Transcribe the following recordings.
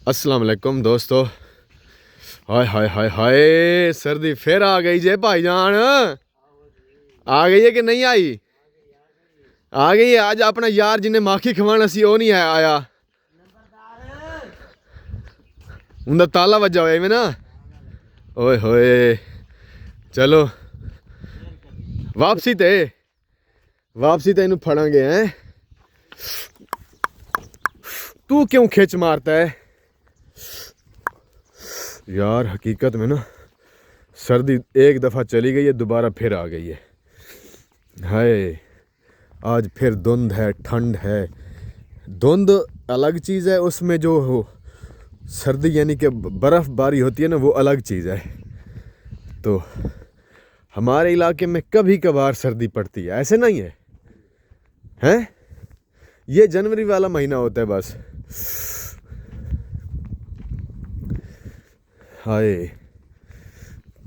अस्सलाम वालेकुम दोस्तों। हाय हाय हाय हाय, सर्दी फिर आ गई जे भाईजान। आ गई है कि नहीं आई? आ गई है। आज अपना यार जिन्हें माखी खवाना सी वो नहीं आया। उनका ताला वजा होया में ना। ओए होए, चलो वापसी ते इन्हू फड़ांगे हैं। तू क्यों खिंच मारता है यार? हकीकत में ना सर्दी एक दफ़ा चली गई है, दोबारा फिर आ गई है। हाय, आज फिर धुंध है, ठंड है। धुंध अलग चीज़ है, उसमें जो हो सर्दी यानी कि बर्फ़बारी होती है ना, वो अलग चीज़ है। तो हमारे इलाके में कभी कभार सर्दी पड़ती है, ऐसे नहीं है। हैं, ये जनवरी वाला महीना होता है बस। हाय,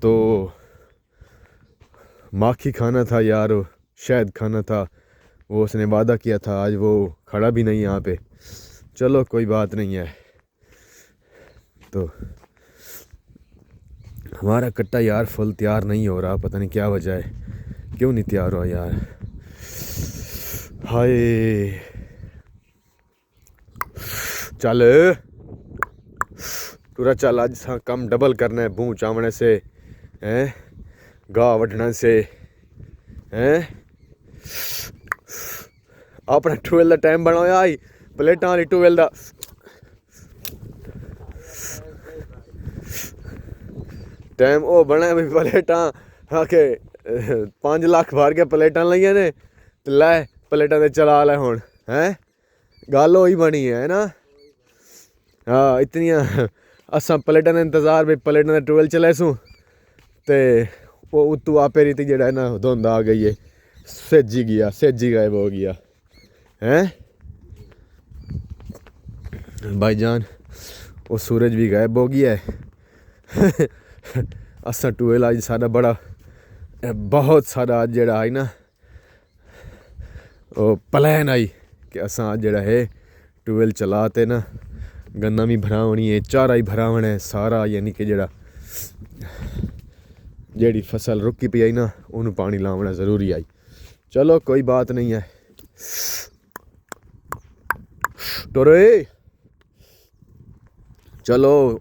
तो माखी खाना था यार, शहद खाना था। वो उसने वादा किया था, आज वो खड़ा भी नहीं यहाँ पे। चलो कोई बात नहीं है। तो हमारा कट्टा यार फुल तैयार नहीं हो रहा, पता नहीं क्या वजह है, क्यों नहीं तैयार हो यार। हाय, चल टूरा चल, आज सा कम डबल करना है। भूँ चावने से हैं, गाह वढ़ने से हैं। अपना टूवेल का टाइम बनाया आई, प्लेटा वाली टूवेल का टाइम वो बना भी। प्लेटा आके 5 लाख भर के प्लेटा लिया ने, तो लै प्लेटा ते चला लै हुण हैं। गल ही बनी है ना। हाँ, इतनिया असा प्लेटा का इंतजार भी, प्लेटा का टूवेल चलैसूँ तो वो उत्तू आपे रीति जड़ा है ना, धुंध आ गई है। सेजी गया, सेजी गायब हो गया हैं भाईजान। वो सूरज भी गायब हो गया है। असा टूवेल अज सारा बड़ा बहुत सारा अज जड़ा है ना, वो प्लैन आई कि असा अज जड़ा है टूवेल चलाते ना, गन्ना भी भरावनी है, चारा ही भरावना है सारा। यानी कि जड़ा जेड़ी फसल रुकी पी आई ना, उन्होंने पानी लावना ज़रूरी आई। चलो कोई बात नहीं है। टोरे चलो,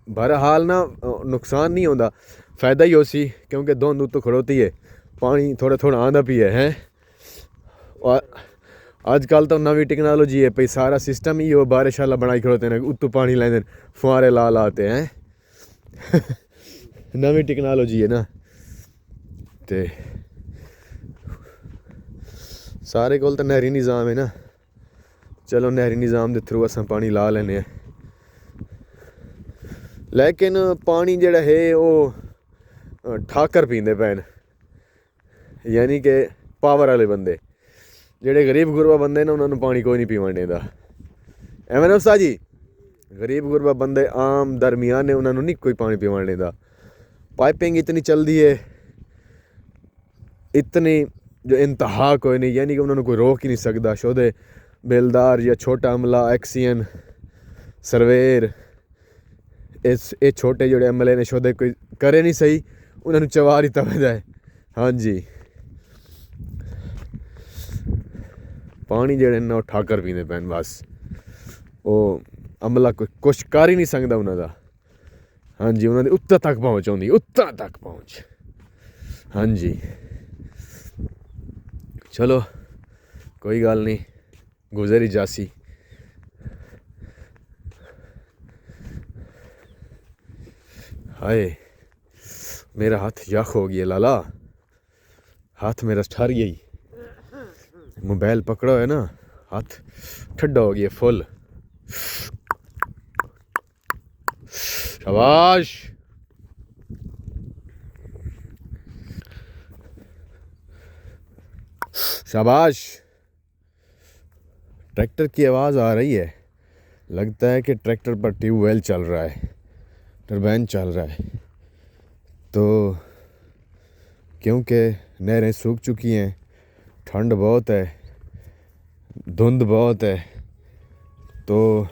बहरहाल ना नुकसान नहीं होता, फ़ायदा ही हो सी, क्योंकि धुंध उत्तों खड़ोती है, पानी थोड़ा थोड़ा आंदा पी है। और आजकल तो नवी टेक्नोलॉजी है भाई, सारा सिस्टम ही वो बारिश वाला बनाई खड़ोते हैं, उत्तों पानी लाते फुहारे ला लाते हैं। नवी टेक्नोलॉजी है ना, ते सारे कोल तो नहरी निज़ाम है ना। चलो नहरी निज़ाम के थ्रू अस पानी ला लेने, लेकिन पानी जड़ा है वो ठाकर पींदे पैन, यानी कि पावर वाले बंदे। जेड़े गरीब गुरबा बंदे ने उन्होंने पानी कोई नहीं पीवन देता। एवं ना उस्ताद जी, गरीब गुरबा बंदे आम दरमियाने उन्होंने नहीं कोई पानी पीवन देता। पाइपिंग इतनी चलती है, इतनी जो इंतहा कोई नहीं, यानी कि उन्होंने कोई रोक ही नहीं सकता। शोधे बेलदार या छोटा अमला, एक्सीयन, सर्वेर, ये छोटे जोड़े अमले ने शोधे कोई करे नहीं सही, उन्होंने चवार ही तवदा है। हाँ जी, पानी जेड़े ना ठाकर पींदे पैन बस। वो अमला कोई कुछ कर ही नहीं सकता उन्होंने। हाँ जी, उन्होंने उत्तर तक पहुँच आती, उत्तर तक पहुँच। हाँ जी, चलो कोई गल नहीं, गुजर ही जासी। हाय, मेरा हाथ यख हो गया लाला, हाथ मेरा ठर गई। मोबाइल पकड़ो है ना, हाथ ठंडा हो गया फुल। शाबाश, शाबाश। ट्रैक्टर की आवाज़ आ रही है, लगता है कि ट्रैक्टर पर ट्यूबवेल चल रहा है, टरबाइन चल रहा है। तो क्योंकि नहरें सूख चुकी हैं, ठंड बहुत है, धुंध बहुत है, तो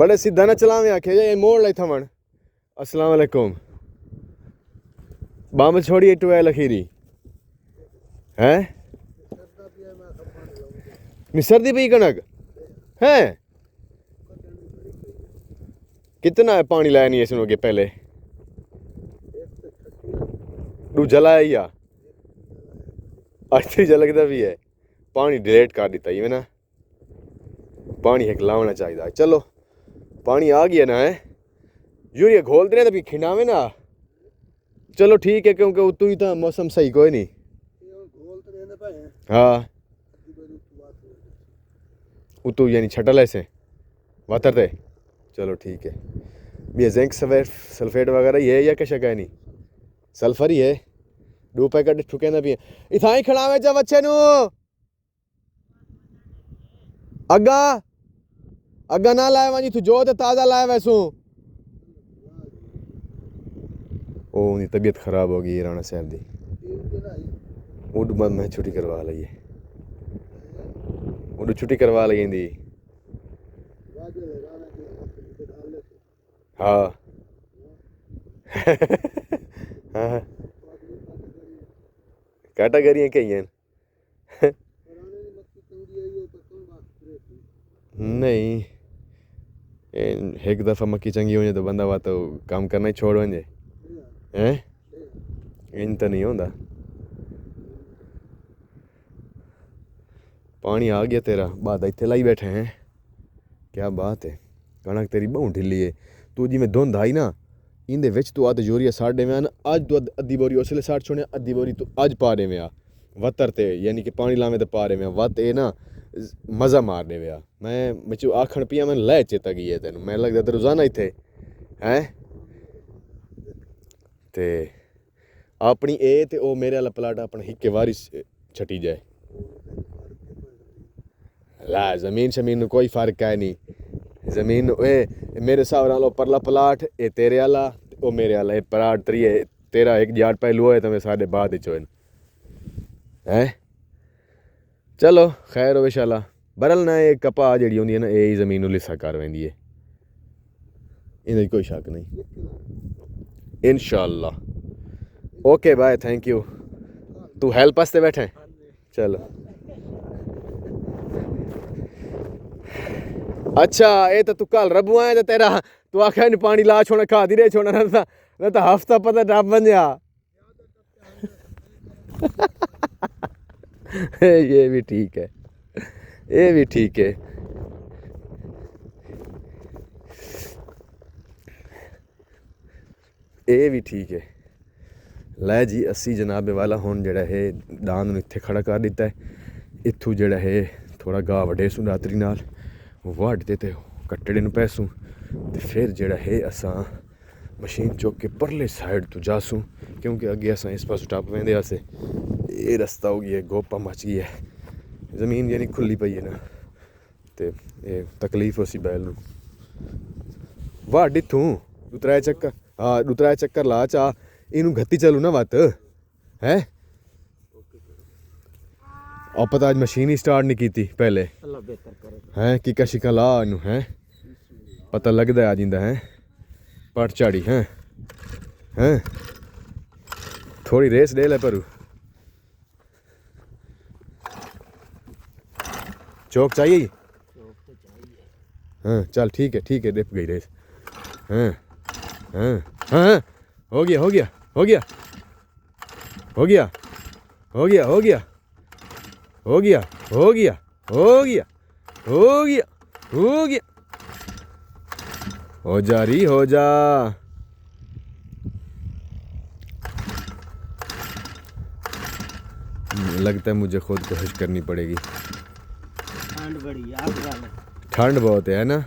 बड़े सीधा ना चलावे आखे ये मोड़ लाई थमन। अस्सलाम वालेकुम बम छोड़िए टुएल अखीरी हैं सर्दी पी कनक है कितना है पानी लाया नहीं है सुनोगे पहले दूजा लाया ही आ अच्छी लगता भी है पानी डिलीट कर दिता ही ना पानी एक लावना चाहिए चलो पानी आ गया ना है यूरिया घोल दे तो खिंडावे ना चलो ठीक है क्योंकि उतू ही तो मौसम सही कोई नहीं हाँ उतू यानी छटल ऐसे वातर थे चलो ठीक है भी जिंक सल्फेट वगैरह ही है या क्या शक है नहीं सल्फर ही है 2 पैकेट ठुके ना भी इथा ही खड़ावे जा बच्चे नू अगा अगा ना लाए वही तू जो तो ताज़ा लाए वैसू ओ उनकी तबीयत खराब हो गई राणा साहब दी उड बाद मैं छुट्टी करवा ली उड छुट्टी करवा ली दी हाँ हाँ कैटागरियां कई हैं नहीं एक दफ़ा मक्की चंगी हो जाए तो बंदा वा तो काम करना ही छोड़ वजे हैं इन तो नहीं होता पानी आ गया तेरा बात इतने लाई बैठे हैं क्या बात है कणक तेरी बहु ढिली है तू जिमें धुंध आई ना इंदे विच तू अद यूरिया साढ़े में आ अज तू अद्धी बोरी उसले साढ़ छोड़े अद्धी बोरी तू अज पा रहे में आ वतर ते यानी कि पानी लावे तो पा रहे में वत ए ना मज़ा मारने वे आ मैं बच्चू आखण पिया मैं लै चेता गई है तेन मैं लगता तो रोज़ाना इत्थे हैं ते अपनी ए ते ओ मेरे वाला प्लाट अपना हिक्के वारी छटी जाए ला जमीन शमीन में कोई फर्क है नहीं जमीन ए मेरे हिसाब नाल परला प्लाट ए तेरे वाला ओ मेरे वाला प्लाट त्रिए तेरा एक यार्ड पहलू है तो मैं साढ़े बाद चोन है चलो खैर हो शाला बरल ना ये कपा जी होंगी है ना यही जमीन लिस्सा कर वेंदी है इन्हें कोई शक नहीं इंशाअल्लाह ओके बाय थैंक यू तू हेल्प वास्ते बैठे चलो अच्छा ये तो तू कल रबू आए तो तेरा तू आख्या नहीं पानी ला छोड़ना खा दी रहे छोड़ना ना तो हफ्ता पता डब बन जा ये भी ठीक है ये भी ठीक है ये भी ठीक है लै जी अस्सी जनाबे वाला हुण जिहड़ा है दांद नूं इत्थे खड़ा कर दिता है इत्थों जिहड़ा है थोड़ा गाह वढे सूं रात्री नाल वढदे ते कट्टड़े नूं पैसूं ते फिर जिहड़ा है असां मशीन चुक के परले साइड तो जासूं क्योंकि अगे असां इस पास टप वेंदे आसे ये रस्ता हो गया गोपा मच गई है जमीन यानी खुली पई है ना ते ये तकलीफ उसी बैल नूं वाह इत्थों दूतरा चक्कर हाँ दूतरा चक्कर ला चा इनू घत्ती चलू ना वत है और पता आज मशीन ही स्टार्ट नहीं की थी पहले हैं कि कशिका ला इनू है पता लगता है आ जिंदा है पट चाड़ी हैं थोड़ी रेस ले ले परू चौक चाहिए हाँ चल ठीक है डिप गई रेस हाँ हाँ हाँ हो गया हो गया हो गया हो गया हो गया हो गया हो गया हो गया हो गया हो गया हो गया हो जा रही हो जा लगता है मुझे खुद कोशिश करनी पड़ेगी ठंड बहुत है ना